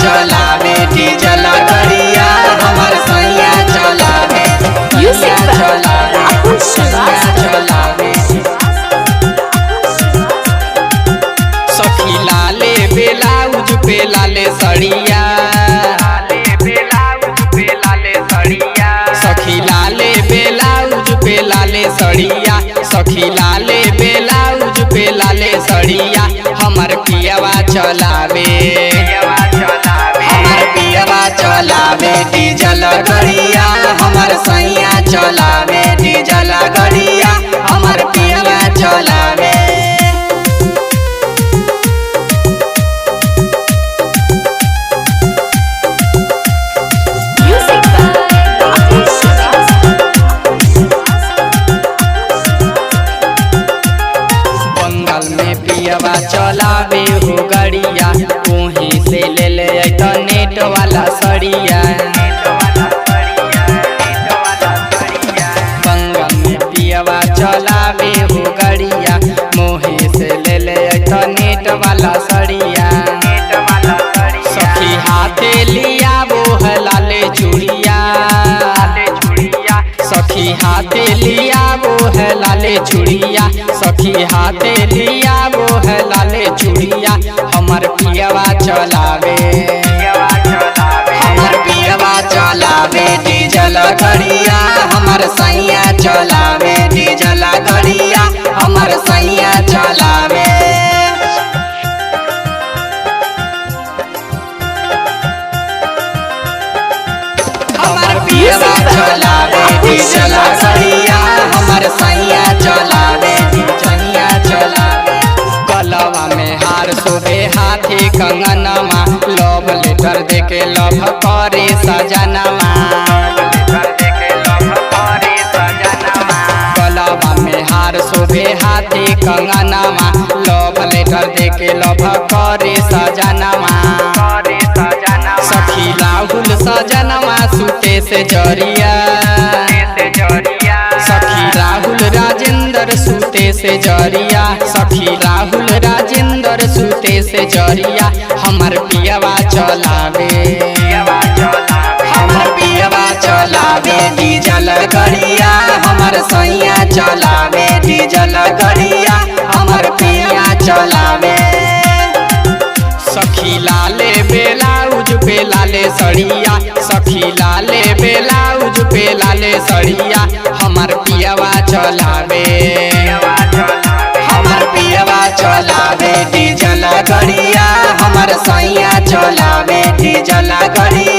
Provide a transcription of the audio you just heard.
चलावे डीजल गड़िया हमर सैया चलावे चलावे सखी लाले ब्लाउज पे लाले सड़िया सखी लाले ब्लाउज पे लाले सड़िया सखी लाले ब्लाउज पे लाले सड़िया हमर पियवा चलावे हमर पियवा चलावे डीजल गड़िया हमर सैया चलावे डीजल गड़िया हमर पियवा चलावे पियवा चलावे हो गड़िया वहीं से ले ले नेट वाला सड़िया बंगल में पियवा चलावे हो गड़िया मोहे से ले ले नेट वाला सड़िया सखी हाथे लिया वो है लाले चूड़िया सखी हाथे लिया वो है लाले चूड़िया सखी हाथे लिया वो है लाले चूड़िया हमर पियवा चलावे हमर पियवा चलावे डीजल गड़िया हमर सैया चलावे डीजल गड़िया हमर सैया चलावे हमर पियवा चलावे डीजल गड़िया हमर सैया चलावे सैया चलावे गलवा में हार शोभे हाथी कंगनमा लव लेटर देके लव करे सजनमा गलवा में हार शोभे हाथी कंगनमा लव लेटर देके लव करे सजनमा सखी राहुल सजनमा सुते से जरिया सखी राहुल राजेंद्र सूते से जरिया सखी राहुल राजेंद्र सूते से जरिया हमर पियवा चलावे हमर पियवा चलावे डीजल गड़िया हमर सैया चलावे डीजल गड़िया हमर पिया चलावे सखी लाले ब्लाउज पे लाले सड़िया सखी लाले ब्लाउज पे लाले सड़िया हमर पियवा चलावे हमर पियवा चलावे डीजल गड़िया हमर सैया चलावे डीजल गड़िया।